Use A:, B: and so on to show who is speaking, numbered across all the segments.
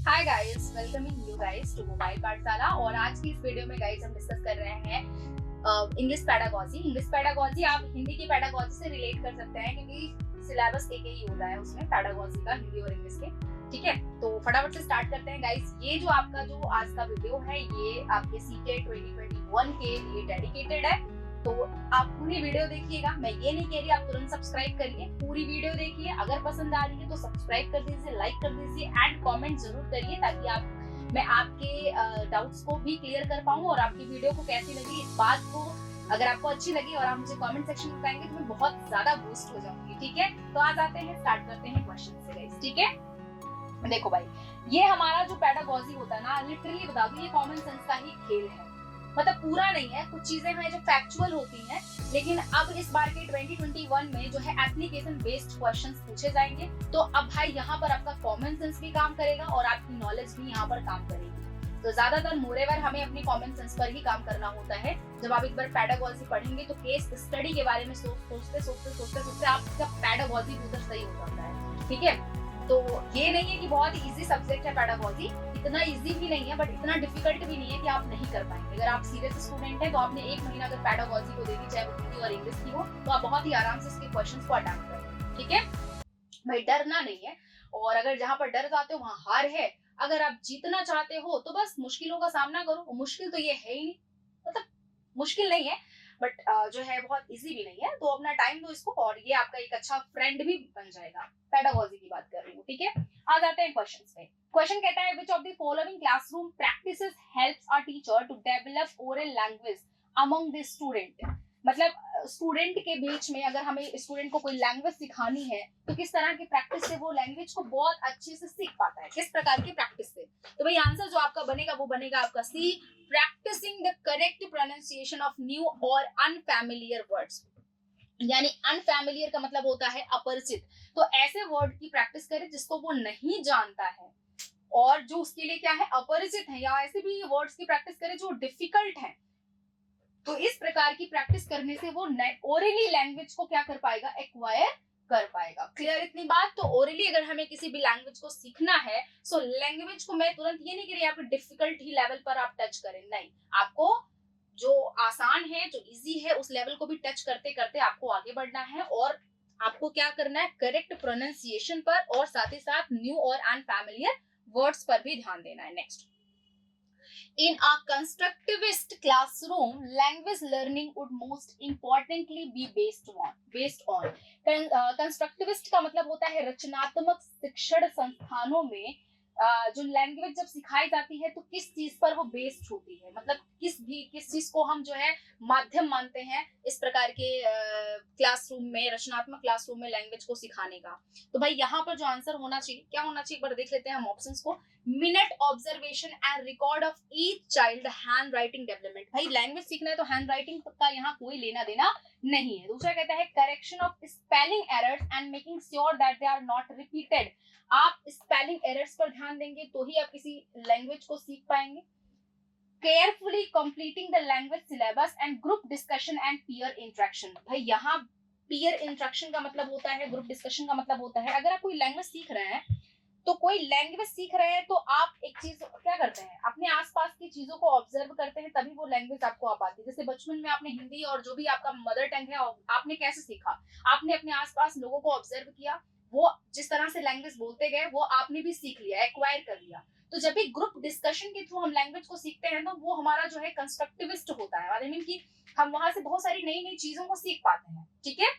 A: Hi guys, welcoming you guys to mobile Pathshala. और आज की इस वीडियो में गाइस हम डिस्कस कर रहे हैं इंग्लिश पैडागॉजी। इंग्लिश पैडागॉजी आप हिंदी की पैडागॉजी से रिलेट कर सकते हैं क्योंकि सिलेबस एक ही होता है उसमें पैडागॉजी का, हिंदी और इंग्लिश के। ठीक है, तो फटाफट से स्टार्ट करते हैं गाइस। ये जो आपका जो आज का वीडियो है ये आपके सीटेट 2021 के लिए डेडिकेटेड है, तो आप पूरी वीडियो देखिएगा। मैं ये नहीं कह रही आप तुरंत सब्सक्राइब करिए, पूरी वीडियो देखिए। अगर पसंद आ रही है तो सब्सक्राइब कर दीजिए, लाइक कर दीजिए एंड कमेंट जरूर करिए ताकि मैं आपके डाउट्स को भी क्लियर कर पाऊँ और आपकी वीडियो को कैसी लगी इस बात को अगर आपको अच्छी लगी और आप मुझे कमेंट सेक्शन में बताएंगे तो मैं बहुत ज्यादा बूस्ट हो जाऊंगी। ठीक है, तो आज आते हैं, स्टार्ट करते हैं क्वेश्चन से गाइस। ठीक है, देखो भाई, ये हमारा जो पैडागॉजी होता है ना, लिटरली बता दूं ये कॉमन सेंस का ही खेल है। मतलब पूरा नहीं है, कुछ चीजें हैं जो फैक्चुअल होती हैं, लेकिन अब इस बार के 2021 में जो है एप्लीकेशन बेस्ड क्वेश्चंस पूछे जाएंगे। तो अब भाई यहाँ पर आपका कॉमन सेंस भी काम करेगा और आपकी नॉलेज भी यहाँ पर काम करेगी। तो ज्यादातर मोरेवर हमें अपनी कॉमन सेंस पर ही काम करना होता है। जब आप एक बार पैडागॉजी पढ़ेंगे तो केस स्टडी के बारे में सोचते आपका पैडागॉजी उधर सही हो जाता है। ठीक है, तो ये नहीं है कि बहुत इजी सब्जेक्ट है पैडागॉजी, इतना इजी भी नहीं है बट इतना डिफिकल्ट भी नहीं है कि आप नहीं कर पाएंगे। अगर आप सीरियस स्टूडेंट हैं तो आपने एक महीना अगर पैडागॉजी को दे दी, चाहे वो हिंदी और इंग्लिश की हो, तो आप बहुत ही आराम से इसके क्वेश्चंस को अटेम्प्ट करेंगे। ठीक है भाई, डरना नहीं है। और अगर जहां पर डर जाते हो वहां हार है। अगर आप जीतना चाहते हो तो बस मुश्किलों का सामना करो। मुश्किल तो ये है ही नहीं, मतलब मुश्किल नहीं है बट जो है बहुत इजी भी नहीं है। तो अपना टाइम दो इसको और ये आपका एक अच्छा फ्रेंड भी बन जाएगा। पैडागॉजी की बात कर रही हूँ। ठीक है, आ जाते हैं क्वेश्चंस पे। क्वेश्चन कहता है which of the following classroom practices helps a teacher to develop oral language among the student. मतलब स्टूडेंट के बीच में अगर हमें स्टूडेंट को कोई लैंग्वेज सिखानी है तो किस तरह की प्रैक्टिस से वो लैंग्वेज को बहुत अच्छे से सीख पाता है, किस प्रकार की प्रैक्टिस से। तो भाई आंसर जो आपका बनेगा वो बनेगा आपका C, practising the correct pronunciation of new और अनफैमिलियर वर्ड्स। यानी अनफैमिलियर का मतलब होता है अपरिचित। तो ऐसे वर्ड की प्रैक्टिस करें जिसको वो नहीं जानता है और जो उसके लिए क्या है, अपरिचित है, या ऐसे भी वर्ड्स की प्रैक्टिस करें जो डिफिकल्ट है। तो इस प्रकार की प्रैक्टिस करने से वो ओरली लैंग्वेज को क्या कर पाएगा, एक्वायर कर पाएगा। क्लियर इतनी बात। तो ओरली अगर हमें किसी भी लैंग्वेज को सीखना है, सो लैंग्वेज को मैं तुरंत ये नहीं कह रही आप डिफिकल्ट ही लेवल पर आप टच करें, नहीं, आपको जो आसान है, जो इजी है, उस लेवल को भी टच करते करते आपको आगे बढ़ना है। और आपको क्या करना है, करेक्ट प्रोनाउंसिएशन पर और साथ ही साथ न्यू और अनफैमिलियर वर्ड्स पर भी ध्यान देना है। Next, in a constructivist classroom, language learning would most importantly be based on constructivist का मतलब होता है रचनात्मक शिक्षण संस्थानों में जो लैंग्वेज जब सिखाई जाती है तो किस चीज पर वो बेस्ड होती है, मतलब किस चीज को हम जो है माध्यम मानते हैं इस प्रकार के क्लासरूम में, रचनात्मक क्लासरूम में लैंग्वेज को सिखाने का। तो भाई यहाँ पर जो आंसर होना चाहिए, क्या होना चाहिए, एक बार देख लेते हैं हम ऑप्शंस को। Minute observation and record of each child hand writing development. भाई लैंग्वेज सीखना है तो हैंड राइटिंग का यहाँ कोई लेना देना नहीं है। दूसरा कहता है correction of spelling errors and making sure that they are not repeated. आप स्पेलिंग एरर्स पर ध्यान देंगे तो ही आप किसी लैंग्वेज को सीख पाएंगे। Carefully completing the language syllabus and group discussion and peer interaction. भाई यहाँ पीयर इंटरेक्शन का मतलब होता है, ग्रुप डिस्कशन का मतलब होता है, अगर आप कोई लैंग्वेज सीख रहे हैं तो कोई लैंग्वेज सीख रहे हैं तो आप एक चीज क्या करते हैं, अपने आसपास की चीजों को ऑब्जर्व करते हैं, तभी वो लैंग्वेज आपको आ पाती है। जैसे बचपन में आपने हिंदी और जो भी आपका मदर टंग है आपने कैसे सीखा, आपने अपने आसपास लोगों को ऑब्जर्व किया, वो जिस तरह से लैंग्वेज बोलते गए वो आपने भी सीख लिया, एक्वायर कर लिया। तो जब भी ग्रुप डिस्कशन के थ्रू हम लैंग्वेज को सीखते हैं तो वो हमारा जो है कंस्ट्रक्टिविस्ट होता है, आई मीन कि हम वहां से बहुत सारी नई नई चीजों को सीख पाते हैं। ठीक है,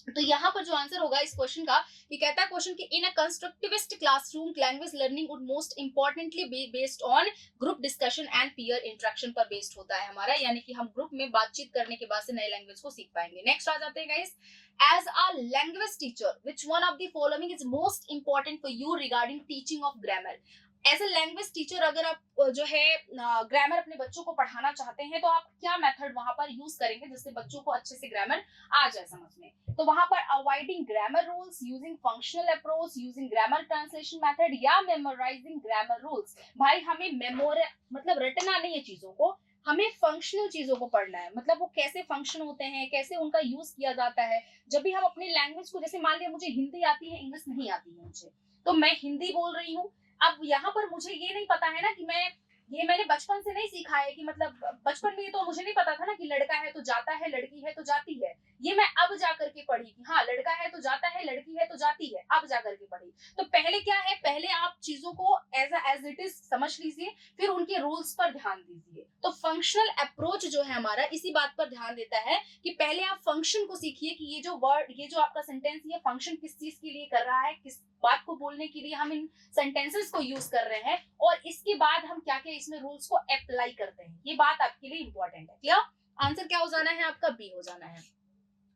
A: तो यहाँ पर जो आंसर होगा इस क्वेश्चन का, कि कहता है क्वेश्चन कि in a constructivist classroom language learning would most importantly be based on group discussion and peer interaction पर बेस्ड होता है हमारा, यानी कि हम ग्रुप में बातचीत करने के बाद से नए लैंग्वेज को सीख पाएंगे। नेक्स्ट आ जाते हैं guys, as a language teacher which one of the following is most important for you regarding teaching of grammar. As a language teacher अगर आप जो है ग्रामर अपने बच्चों को पढ़ाना चाहते हैं तो आप क्या मेथड वहां पर यूज करेंगे जिससे बच्चों को अच्छे से ग्रामर आ जाए समझ में। तो वहां पर avoiding grammar rules, using functional approach, using grammar translation method या मेमोराइजिंग ग्रामर रूल्स। भाई हमें मतलब रटना नहीं है चीजों को, हमें फंक्शनल चीजों को पढ़ना है, मतलब वो कैसे फंक्शन होते हैं, कैसे उनका यूज किया जाता है। जब भी हम अपनी लैंग्वेज को, जैसे मान लिया मुझे हिंदी आती है, इंग्लिश नहीं आती है मुझे, तो मैं हिंदी बोल रही हूँ, अब यहाँ पर मुझे ये नहीं पता है ना कि मैंने बचपन से नहीं सीखा है कि मतलब बचपन में तो मुझे नहीं पता था ना कि लड़का है तो जाता है, लड़की है तो जाती है। ये मैं अब जाकर के पढ़ी कि हाँ, लड़का है तो जाता है, लड़की है तो जाती है, अब जाकर के पढ़ी। तो पहले क्या है, पहले आप चीजों को एज इट इज समझ लीजिए, फिर उनके रूल्स पर ध्यान दीजिए। तो फंक्शनल अप्रोच जो है हमारा इसी बात पर ध्यान देता है कि पहले आप फंक्शन को सीखिए कि ये जो आपका सेंटेंस, ये फंक्शन किस चीज के लिए कर रहा है, किस बात को बोलने के लिए हम इन सेंटेंसेस को यूज कर रहे हैं, और इसके बाद हम क्या क्या इसमें रूल्स को अप्लाई करते हैं। ये बात आपके लिए इंपॉर्टेंट है। क्लियर? आंसर क्या हो जाना है आपका? बी हो जाना है।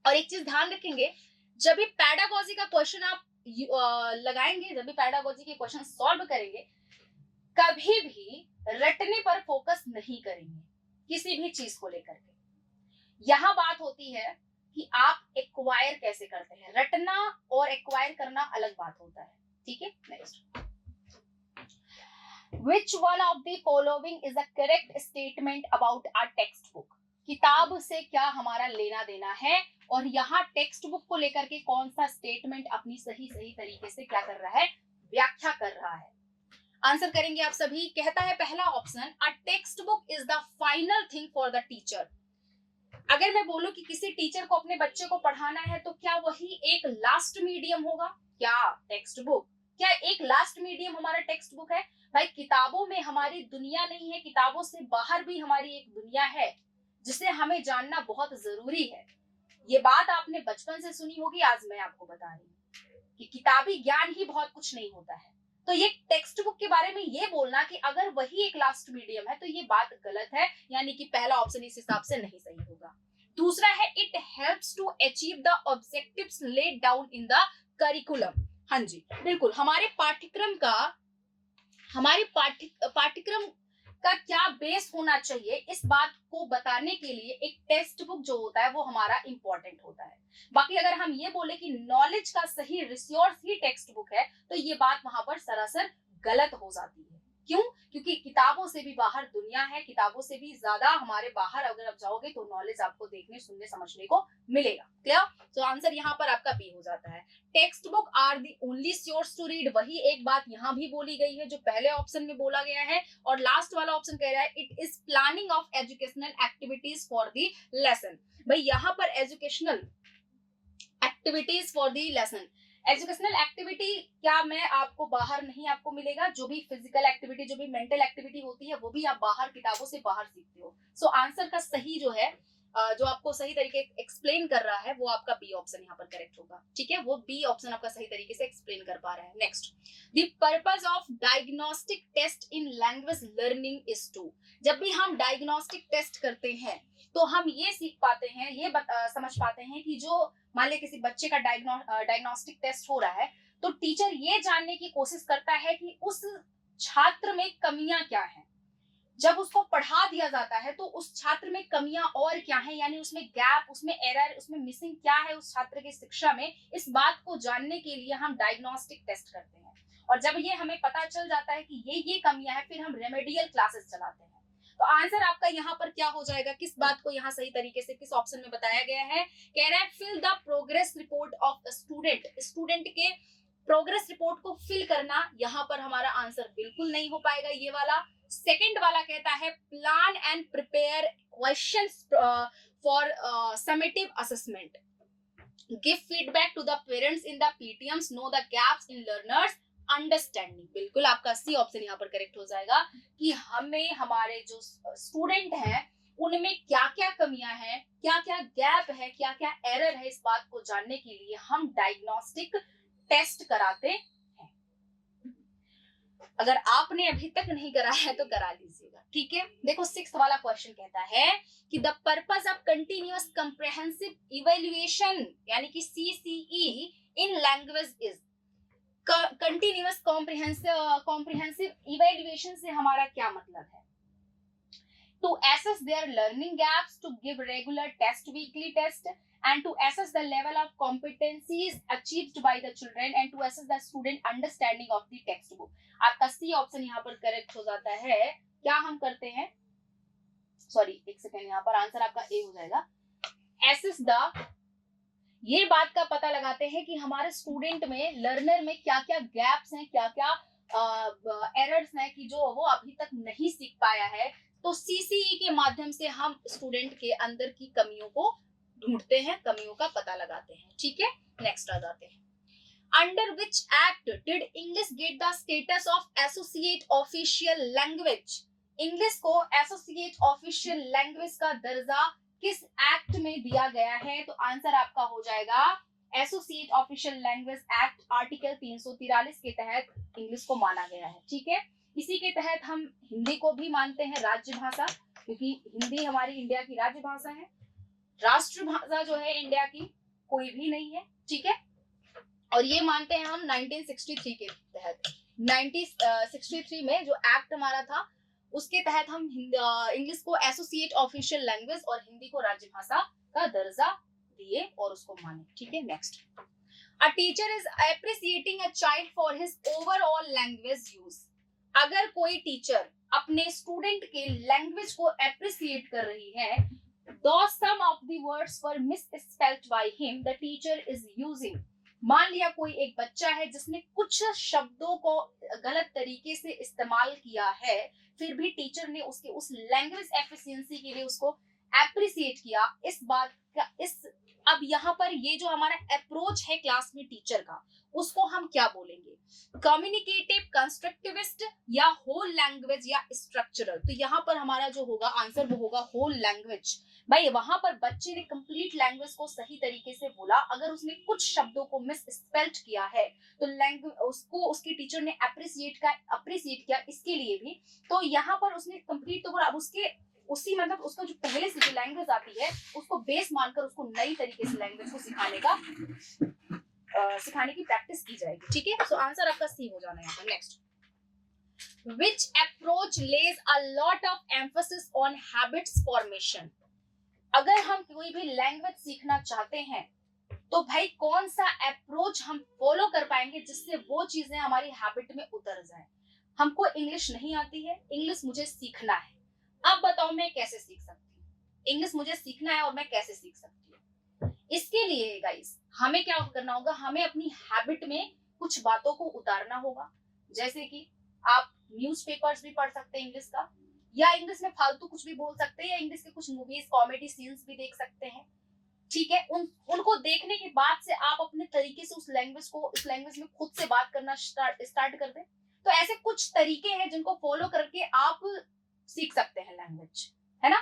A: और एक चीज ध्यान रखेंगे, जब भी पैडागोजी का क्वेश्चन आप लगाएंगे, जब भी पैडागोजी के क्वेश्चन सॉल्व करेंगे, कभी भी रटने पर फोकस नहीं करेंगे किसी भी चीज को लेकर के। यहाँ बात होती है कि आप एक्वायर कैसे करते हैं। रटना और एक्वायर करना अलग बात होता है। ठीक है, next. Which one of the following is a correct statement about our textbook? किताब से क्या हमारा लेना देना है, और यहाँ टेक्स्ट बुक को लेकर के कौन सा स्टेटमेंट अपनी सही तरीके से क्या कर रहा है, व्याख्या कर रहा है। आंसर करेंगे आप सभी। कहता है पहला option, a text book is the final thing for the teacher. अगर मैं बोलूं कि किसी टीचर को अपने बच्चे को पढ़ाना है तो क्या वही एक लास्ट मीडियम होगा? क्या टेक्स्ट बुक, क्या एक लास्ट मीडियम हमारा टेक्स्ट बुक है? भाई, किताबों में हमारी दुनिया नहीं है, किताबों से बाहर भी हमारी एक दुनिया है जिसे हमें जानना बहुत जरूरी है। ये बात आपने बचपन से सुनी होगी, आज मैं आपको बता रही हूँ कि किताबी ज्ञान ही बहुत कुछ नहीं होता है। तो ये टेक्स्ट बुक के बारे में ये बोलना कि अगर वही एक लास्ट मीडियम है तो ये बात गलत है, यानी कि पहला ऑप्शन इस हिसाब से नहीं सही होगा। दूसरा है, it helps to achieve the objectives laid down in the curriculum. हाँ जी, बिल्कुल। हमारे पाठ्यक्रम का क्या बेस होना चाहिए, इस बात को बताने के लिए एक टेक्स्ट बुक जो होता है वो हमारा इंपॉर्टेंट होता है। बाकी अगर हम ये बोले कि नॉलेज का सही रिसोर्स ही टेक्स्ट बुक है, तो ये बात वहां पर सरासर गलत हो जाती है। क्यों? क्योंकि किताबों से भी बाहर दुनिया है, किताबों से भी ज्यादा हमारे बाहर अगर आप जाओगे तो नॉलेज आपको देखने, सुनने, समझने को मिलेगा। क्लियर? तो आंसर यहाँ पर आपका बी हो जाता है। Text book are the only source to read, वही एक बात यहाँ भी बोली गई है जो पहले ऑप्शन में बोला गया है। और लास्ट वाला ऑप्शन कह रहा है, it is planning of educational activities for the lesson. भाई, यहाँ पर educational activities for the lesson, educational activity क्या मैं आपको बाहर नहीं आपको मिलेगा? जो भी फिजिकल एक्टिविटी, जो भी मेंटल एक्टिविटी होती है वो भी आप बाहर, किताबों से बाहर सीखते हो। सो आंसर का सही जो है, जो आपको सही तरीके एक्सप्लेन कर रहा है, वो आपका बी ऑप्शन यहाँ पर करेक्ट होगा। ठीक है, वो बी ऑप्शन आपका सही तरीके से एक्सप्लेन कर पा रहा है। Next, the purpose of diagnostic test in language learning is to. जब भी हम डायग्नोस्टिक टेस्ट करते हैं तो हम ये सीख पाते हैं, ये समझ पाते हैं कि जो मान ले किसी बच्चे का डायग्नोस्टिक टेस्ट हो रहा है, तो टीचर ये जानने की कोशिश करता है कि उस छात्र में कमियां क्या हैं। जब उसको पढ़ा दिया जाता है तो उस छात्र में कमियां और क्या हैं, यानी उसमें गैप, उसमें एरर, उसमें मिसिंग क्या है उस छात्र की शिक्षा में, इस बात को जानने के लिए हम डायग्नोस्टिक टेस्ट करते हैं। और जब ये हमें पता चल जाता है कि ये कमियां हैं, फिर हम रेमेडियल क्लासेस चलाते हैं। तो आंसर आपका यहाँ पर क्या हो जाएगा? किस बात को यहाँ सही तरीके से किस ऑप्शन में बताया गया है? कह रहा है fill the progress report of student. Student के प्रोग्रेस रिपोर्ट को फिल करना, यहाँ पर हमारा आंसर बिल्कुल नहीं हो पाएगा ये वाला। सेकंड वाला कहता है plan and prepare questions for summative assessment, give feedback to the parents in the PTMs, know the gaps in learners understanding. बिल्कुल आपका सी ऑप्शन यहाँ पर करेक्ट हो जाएगा कि हमें हमारे जो स्टूडेंट हैं उनमें क्या क्या कमियां हैं, क्या क्या गैप है, क्या क्या एरर है, इस बात को जानने के लिए हम डायग्नोस्टिक टेस्ट कराते हैं। अगर आपने अभी तक नहीं कराया है तो करा लीजिएगा। ठीक है, देखो सिक्स्थ वाला क्वेश्चन कहता है कि the purpose of continuous comprehensive evaluation यानी कि CCE in language is. Continuous comprehensive evaluation से हमारा क्या मतलब है? To assess their learning gaps, to give regular test, weekly test, and to assess the level of competencies achieved by the children, and to assess the student understanding of the textbook. आपका C option यहाँ पर correct हो जाता है। क्या हम करते हैं? सॉरी, एक सेकेंड, यहाँ पर आंसर आपका ए हो जाएगा। assess the, ये बात का पता लगाते हैं कि हमारे स्टूडेंट में, लर्नर में क्या क्या गैप्स हैं, क्या क्या एरर्स हैं कि जो वो अभी तक नहीं सीख पाया है, तो सीसीई के माध्यम से हम स्टूडेंट के अंदर की कमियों को ढूंढते हैं, कमियों का पता लगाते हैं। ठीक है, नेक्स्ट आ जाते हैं। Under which act did English get the status of associate official language? English को एसोसिएट ऑफिशियल लैंग्वेज का दर्जा किस एक्ट में दिया गया है? तो आंसर आपका हो जाएगा associate official language act article 343 के तहत इंग्लिश को माना गया है। ठीक है, इसी के तहत हम हिंदी को भी मानते हैं राज्य भाषा, क्योंकि हिंदी हमारी इंडिया की राज्य भाषा है। राष्ट्र भाषा जो है इंडिया की कोई भी नहीं है। ठीक है, और ये मानते हैं हम 1963 के तहत। 1963 में जो एक्ट हमारा था उसके तहत हम इंग्लिश को एसोसिएट ऑफिशियल लैंग्वेज और हिंदी को राज्य भाषा का दर्जा दिए और उसको माने। ठीक है, next. A teacher is appreciating a child for his overall language use. अगर कोई टीचर अपने स्टूडेंट के लैंग्वेज को एप्रिसिएट कर रही है, though some of the words were misspelled by him, the teacher is using। मान लिया कोई एक बच्चा है जिसने कुछ शब्दों को गलत तरीके से इस्तेमाल किया है, फिर भी टीचर ने उसके उस लैंग्वेज एफिशिएंसी के लिए उसको एप्रिसिएट किया। इस बात का अब यहाँ पर ये जो हमारा अप्रोच है क्लास में टीचर का, उसको हम क्या बोलेंगे? कम्युनिकेटिव, कंस्ट्रक्टिविस्ट या होल लैंग्वेज या स्ट्रक्चरल? तो यहाँ पर हमारा जो होगा आंसर वो होगा होल लैंग्वेज। भाई वहां पर बच्चे ने कंप्लीट लैंग्वेज को सही तरीके से बोला। अगर उसने कुछ शब्दों को मिस स्पेल्ड किया है तो लैंग्वेज उसको उसकी टीचर ने अप्रिसिएट किया इसके लिए भी। तो यहाँ पर उसने कंप्लीट तो बोला, अब उसके उसी मतलब उसका जो पहले से जो लैंग्वेज आती है उसको बेस मानकर उसको नई तरीके से लैंग्वेज को सिखाने की प्रैक्टिस की जाएगी। ठीक है, सो आंसर आपका सी हो जाना है यहाँ पर। Next, which approach lays a lot of emphasis on habits formation? अगर हम कोई भी लैंग्वेज सीखना चाहते हैं तो भाई कौन सा अप्रोच हम फॉलो कर पाएंगे जिससे वो चीजें हमारी हैबिट में उतर जाए? हमको इंग्लिश नहीं आती है, इंग्लिश मुझे सीखना है। अब बताओ मैं कैसे सीख सकती हूँ? इंग्लिश मुझे सीखना है और मैं कैसे सीख सकती हूँ? इसके लिए गाइस हमें क्या करना होगा? हमें अपनी हैबिट में कुछ बातों को उतारना होगा। जैसे कि आप न्यूज़पेपर्स भी पढ़ सकते हैं इंग्लिश का, या इंग्लिश में फालतू कुछ भी बोल सकते हैं, या इंग्लिश के कुछ मूवीज कॉमेडी सीन्स भी देख सकते हैं। ठीक है, उनको देखने के बाद से आप अपने तरीके से उस लैंग्वेज में खुद से बात करना स्टार्ट कर दें। तो ऐसे कुछ तरीके हैं जिनको फॉलो करके आप सीख सकते हैं लैंग्वेज, है ना?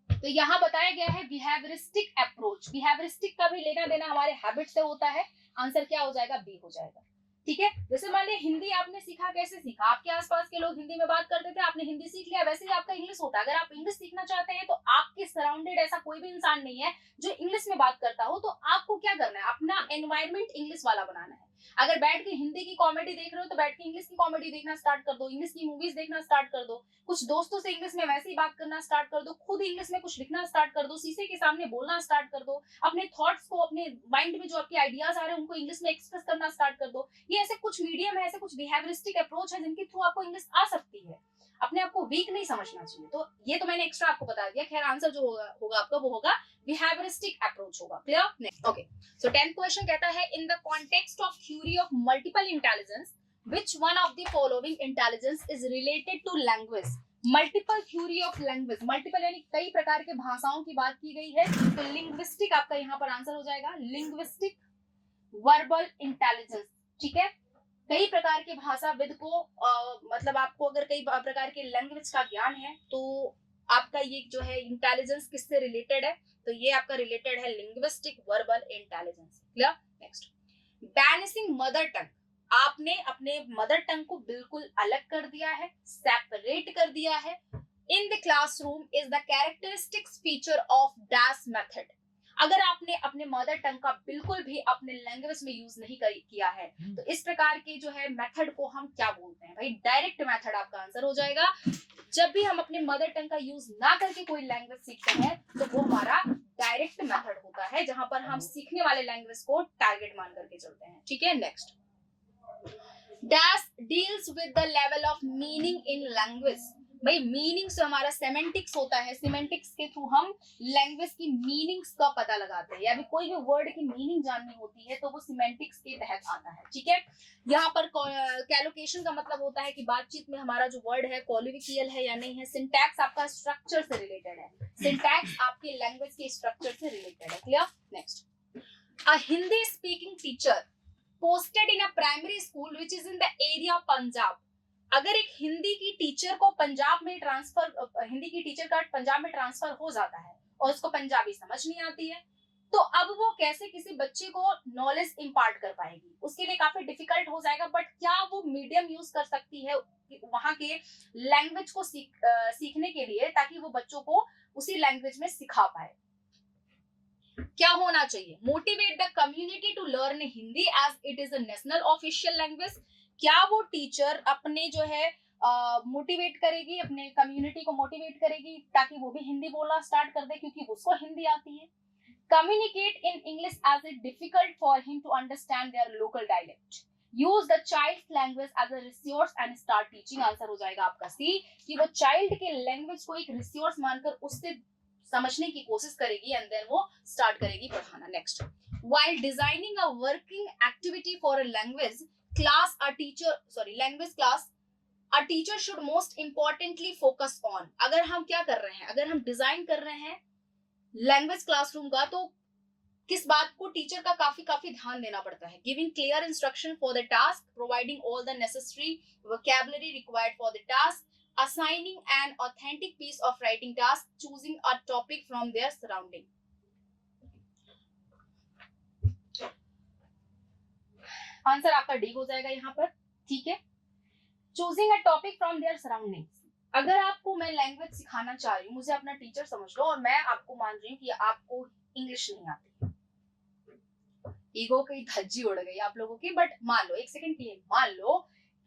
A: तो यहाँ बताया गया है बिहेवियरिस्टिक अप्रोच। बिहेवियरिस्टिक का भी लेना देना हमारे हैबिट से होता है। आंसर क्या हो जाएगा? बी हो जाएगा। ठीक है, जैसे मान लिया हिंदी आपने सीखा, कैसे सीखा? आपके आसपास के लोग हिंदी में बात करते थे, आपने हिंदी सीख लिया, वैसे ही आपका इंग्लिश होता है। अगर आप इंग्लिश सीखना चाहते हैं तो आपके सराउंडेड ऐसा कोई भी इंसान नहीं है जो इंग्लिश में बात करता हो, तो आपको क्या करना है? अपना एनवायरमेंट इंग्लिश वाला बनाना है। अगर बैठ के हिंदी की कॉमेडी देख रहे हो तो बैठ के इंग्लिश की कॉमेडी देखना स्टार्ट कर दो, इंग्लिश की मूवीज देखना स्टार्ट कर दो, कुछ दोस्तों से इंग्लिश में वैसे ही बात करना स्टार्ट कर दो, खुद इंग्लिश में कुछ लिखना स्टार्ट कर दो, शीशे के सामने बोलना स्टार्ट कर दो, अपने थॉट्स को, अपने माइंड में जो आपके आइडियाज आ रहे हैं उनको इंग्लिश में एक्सप्रेस करना स्टार्ट कर दो। ये ऐसे कुछ मीडियम है, ऐसे कुछ बिहेवियरिस्टिक अप्रोच है जिनके थ्रू आपको इंग्लिश आ सकती है। अपने आप को वीक नहीं समझना चाहिए। तो ये तो मैंने एक्स्ट्रा आपको बता दिया। खैर आंसर जो होगा आपका वो होगा बिहेवियरिस्टिक अप्रोच होगा। क्लियर? ओके, सो 10th क्वेश्चन कहता है in the context of theory of multiple intelligence which one of the following intelligence is related to language? Multiple theory of language, multiple यानी कई प्रकार के भाषाओं की बात की गई है। तो लिंग्विस्टिक आपका यहाँ पर आंसर हो जाएगा, लिंग्विस्टिक वर्बल इंटेलिजेंस। ठीक है, कई प्रकार के भाषाविद को मतलब आपको अगर कई प्रकार के लैंग्वेज का ज्ञान है तो आपका ये जो है इंटेलिजेंस किससे रिलेटेड है? तो ये आपका रिलेटेड है linguistic verbal intelligence. Clear? Next, banishing mother tongue. आपने अपने मदर टंग को बिल्कुल अलग कर दिया है, सेपरेट कर दिया है। In the classroom is the characteristics feature of dash method. अगर आपने अपने मदर टंग का बिल्कुल भी अपने लैंग्वेज में यूज नहीं किया है तो इस प्रकार के जो है मेथड को हम क्या बोलते हैं? भाई डायरेक्ट मेथड आपका आंसर हो जाएगा। जब भी हम अपने मदर टंग का यूज ना करके कोई लैंग्वेज सीखते हैं तो वो हमारा डायरेक्ट मेथड होता है, जहां पर हम सीखने वाले लैंग्वेज को टारगेट मान करके चलते हैं। ठीक है, next, dash deals with the level of meaning in language. भाई मीनिंग्स हमारा सेमेंटिक्स होता है, सिमेंटिक्स के थ्रू हम लैंग्वेज की मीनिंग्स का पता लगाते हैं, या भी कोई भी वर्ड की मीनिंग जाननी होती है तो वो सिमेंटिक्स के तहत आता है, ठीक है। यहाँ पर कैलोकेशन का मतलब होता है कि बातचीत में हमारा जो वर्ड है कॉलिविकियल है या नहीं है। सिंटैक्स आपका स्ट्रक्चर से रिलेटेड है, सिंटैक्स आपके लैंग्वेज के स्ट्रक्चर से रिलेटेड है, clear. Next, a Hindi speaking teacher posted in a primary school which is in the area Punjab. अगर एक हिंदी की टीचर को पंजाब में ट्रांसफर, हिंदी की टीचर का पंजाब में ट्रांसफर हो जाता है और उसको पंजाबी समझ नहीं आती है, तो अब वो कैसे किसी बच्चे को नॉलेज इंपार्ट कर पाएगी, उसके लिए काफी डिफिकल्ट हो जाएगा। बट क्या वो मीडियम यूज कर सकती है वहां के लैंग्वेज को सीखने के लिए, ताकि वो बच्चों को उसी लैंग्वेज में सिखा पाए। क्या होना चाहिए, motivate the community to learn Hindi as it is a national official language. क्या वो टीचर अपने जो है मोटिवेट करेगी, अपने कम्युनिटी को मोटिवेट करेगी ताकि वो भी हिंदी बोलना स्टार्ट कर दे क्योंकि उसको हिंदी आती है। Communicate in English as it difficult for him to understand their local dialect. Use the child language as a resource and start teaching. Answer हो जाएगा आपका सी, कि वो चाइल्ड के लैंग्वेज को एक रिसोर्स मानकर उससे समझने की कोशिश करेगी एंड देन वो स्टार्ट करेगी पढ़ाना। Next, while designing a working activity for a language class language class, a teacher should most importantly focus on। अगर हम क्या कर रहे हैं, अगर हम डिजाइन कर रहे हैं लैंग्वेज क्लासरूम का, तो किस बात को टीचर का काफी ध्यान देना पड़ता है। Giving clear instruction for the task, providing all the necessary vocabulary required for the task, assigning an authentic piece of writing task, choosing a topic from their surrounding। Answer आपका डी हो जाएगा यहाँ पर, ठीक है। Choosing a topic from there surroundings. अगर आपको मैं लैंग्वेज सिखाना चाह रही हूँ, मुझे अपना टीचर समझ लो और मैं आपको मान रही हूँ कि आपको इंग्लिश नहीं आती, ईगो की धज्जी उड़ गई आप लोगों की, बट मान लो, एक सेकंड के लिए मान लो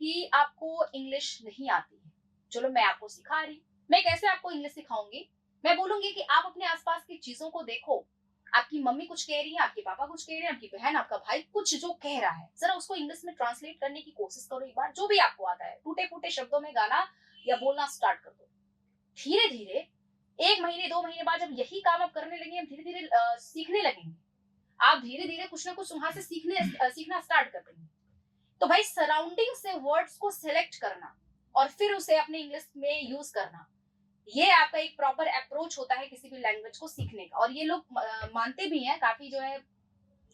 A: कि आपको इंग्लिश नहीं आती है, चलो मैं आपको सिखा रही। मैं कैसे आपको इंग्लिश सिखाऊंगी, मैं बोलूंगी कि आप अपने आसपास की चीजों को देखो, आपकी मम्मी कुछ कह रही है, आपके पापा कुछ कह रहे हैं, आपकी बहन, आपका भाई कुछ जो कह रहा है, जरा उसको इंग्लिश में ट्रांसलेट करने की कोशिश करो एक बार, जो भी आपको आता है, टूटे फूटे शब्दों में गाना या बोलना स्टार्ट कर दो। धीरे धीरे 1 महीने 2 महीने बाद जब यही काम आप करने लगेंगे, धीरे धीरे सीखने लगेंगे, आप धीरे धीरे कुछ ना कुछ वहां से सीखना स्टार्ट कर देंगे। तो भाई सराउंडिंग से वर्ड्स को सिलेक्ट करना और फिर उसे अपने इंग्लिश में यूज करना, ये आपका एक प्रॉपर अप्रोच होता है किसी भी लैंग्वेज को सीखने का। और ये लोग मानते भी हैं, काफी जो है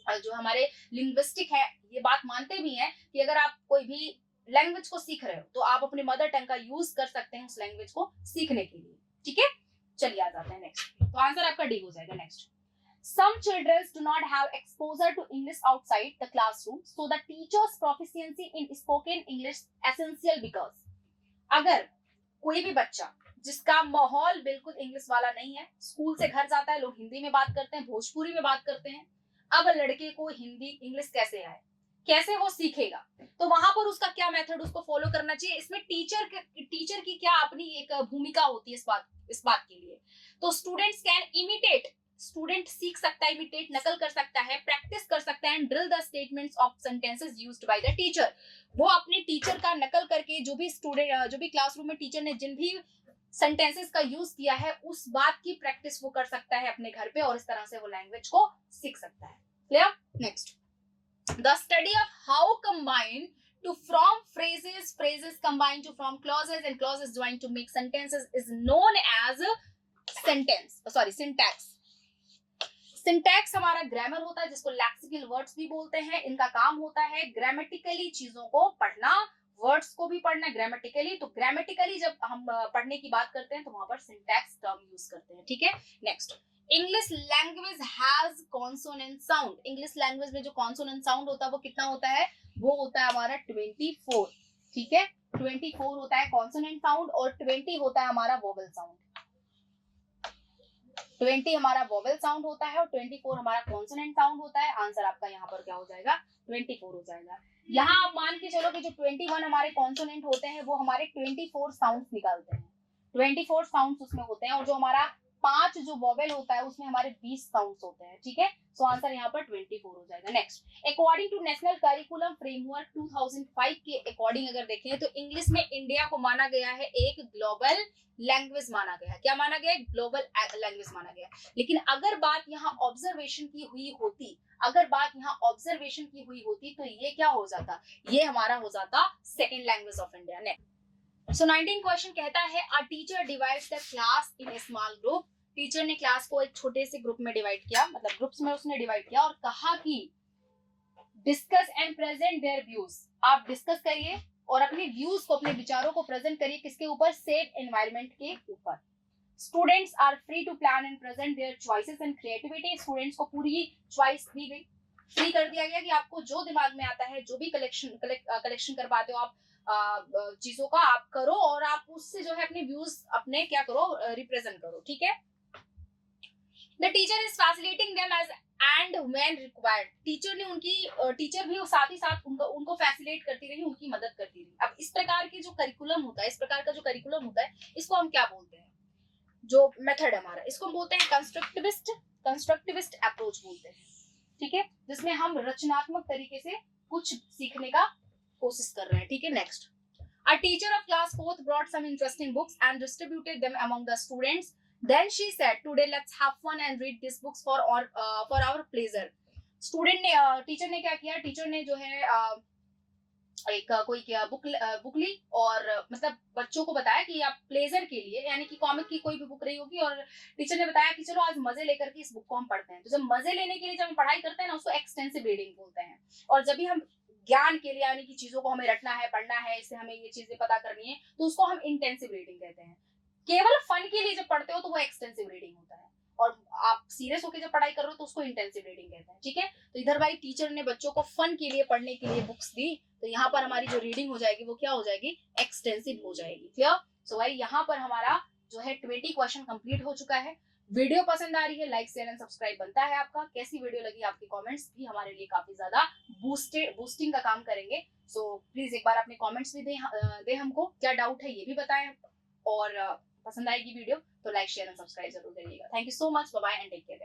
A: जो हमारे लिंग्विस्टिक है ये बात मानते भी हैं कि अगर आप कोई भी लैंग्वेज को सीख रहे हो तो आप अपने मदर टंग का यूज कर सकते हैं उस लैंग्वेज को सीखने के लिए, ठीक है। चलिए आ जाते हैं नेक्स्ट, तो आंसर आपका डी हो जाएगा। Next, some children do not have exposure to English outside the classroom, so the teacher's proficiency in spoken English essential because। अगर कोई भी बच्चा जिसका माहौल बिल्कुल इंग्लिश वाला नहीं है, स्कूल से घर जाता है, लोग हिंदी में बात करते हैं, भोजपुरी में बात करते हैं, अब लड़के को हिंदी इंग्लिश कैसे आए, कैसे वो सीखेगा, तो वहां पर उसका क्या मेथड उसको फॉलो करना चाहिए। इसमें टीचर की क्या अपनी एक भूमिका होती है इस बात के लिए। तो स्टूडेंट्स कैन इमिटेट, स्टूडेंट सीख सकता है, इमिटेट नकल कर सकता है, प्रैक्टिस कर सकता है, drill the statements of sentences used by the teacher. वो अपने टीचर का नकल करके जो भी क्लासरूम में टीचर ने जिन भी सेंटेंसेस का यूज किया है उस बात की प्रैक्टिस वो कर सकता है अपने घर पे, और इस तरह से वो लैंग्वेज को सीख सकता है। Clear. Next, the study of how combine to from phrases combine to from clauses and clauses join to make sentences is known as syntax। Syntax हमारा ग्रामर होता है जिसको लैक्सिकल वर्ड्स भी बोलते हैं। इनका काम होता है ग्रामेटिकली चीजों को पढ़ना, वर्ड्स को भी पढ़ना ग्रामेटिकली। तो ग्रामेटिकली जब हम पढ़ने की बात करते हैं तो वहां पर सिंटैक्स टर्म यूज करते हैं, ठीक है। Next, English language has consonant sound. English language में जो कॉन्सोनेंट साउंड होता है वो कितना होता है, वो होता है हमारा 24, ठीक है। 24 होता है कॉन्सोनेंट साउंड और 20 होता है हमारा वोवेल साउंड। 20 हमारा वोवेल साउंड होता है और 24 हमारा कॉन्सोनेंट साउंड होता है। आंसर आपका यहाँ पर क्या हो जाएगा, 24 हो जाएगा। यहाँ आप मान के चलो कि जो 21 हमारे कॉन्सोनेंट होते हैं वो हमारे 24 साउंड्स निकालते हैं, 24 साउंड्स उसमें होते हैं, और जो हमारा 5 जो वोवेल होता है उसमें हमारे 20 साउंड्स होते हैं, ठीक है। सो आंसर यहाँ पर 24 हो जाएगा। Next, according to national curriculum framework 2005 के अकॉर्डिंग अगर देखें तो इंग्लिश में इंडिया को माना गया है एक ग्लोबल लैंग्वेज माना गया है। क्या माना गया है? ग्लोबल लैंग्वेज माना गया। लेकिन अगर बात यहाँ ऑब्जर्वेशन की हुई होती, तो ये क्या हो जाता? ये हमारा हो जाता second language of India. Next, so 19 question कहता है a teacher divides the class in A small group. Teacher ने क्लास को एक छोटे से ग्रुप में डिवाइड किया, मतलब ग्रुप्स में उसने डिवाइड किया और कहा कि discuss and present their views. आप डिस्कस करिए और अपने व्यूज को, अपने विचारों को प्रेजेंट करिए किसके ऊपर? सेफ एनवायरनमेंट के ऊपर। Students are free to plan and present their choices and creativity. Students को पूरी चॉइस दी गई, फ्री कर दिया गया कि आपको जो दिमाग में आता है, जो भी कलेक्शन कर पाते हो आप चीजों का, आप करो और आप उससे जो है अपने व्यूज अपने क्या करो? रिप्रेजेंट करो, ठीक है। The teacher is facilitating them as and when required. Teacher भी साथ ही साथ उनको फैसिलिटेट करती रही, उनकी मदद करती रही। अब इस प्रकार का जो करिकुलम होता है, इसको हम क्या बोलते हैं? जो मेथड हमारा, इसको हम बोलते हैं कंस्ट्रक्टिविस्ट अप्रोच बोलते हैं, ठीक है, जिसमें हम रचनात्मक तरीके से कुछ सीखने का कोशिश कर रहे हैं, ठीक है। Next, a teacher of class 4th brought some interesting books and distributed them among the students. Then she said, today let's have fun and read these books for our pleasure. Teacher ने क्या किया? Teacher ने जो है book ली और मतलब बच्चों को बताया कि आप प्लेजर के लिए, यानी कि कॉमिक की कोई भी बुक रही होगी, और टीचर ने बताया कि चलो आज मजे लेकर के इस बुक को हम पढ़ते हैं। तो जब मजे लेने के लिए जब हम पढ़ाई करते हैं ना, उसको एक्सटेंसिव रीडिंग बोलते हैं। और जब भी हम ज्ञान के लिए, यानी कि चीजों को हमें रटना है, पढ़ना है, इससे हमें ये चीजें पता करनी है, तो उसको हम इंटेंसिव रीडिंग कहते हैं। केवल फन के लिए जब पढ़ते हो तो वो एक्सटेंसिव रीडिंग होता है, और आप सीरियस होकर जब पढ़ाई कर रहे हो तो उसको इंटेंसिव रीडिंग कहते हैं, ठीक है। तो इधर भाई टीचर ने बच्चों को फन के लिए, पढ़ने के लिए बुक्स दी, तो यहाँ पर हमारी जो रीडिंग हो जाएगी वो क्या हो जाएगी? एक्सटेंसिव हो जाएगी। क्लियर? सो भाई यहाँ पर हमारा जो है 20 क्वेश्चन कंप्लीट हो चुका है। वीडियो पसंद आ रही है, लाइक शेयर एंड सब्सक्राइब बनता है आपका। कैसी वीडियो लगी? आपके कमेंट्स भी हमारे लिए काफी ज्यादा बूस्टिंग का काम करेंगे। सो प्लीज एक बार अपने कमेंट्स भी दे हमको, क्या डाउट है ये भी बताएं, और पसंद आएगी वीडियो तो लाइक शेयर एंड सब्सक्राइब जरूर करिएगा। Thank you so much, bye bye and take care.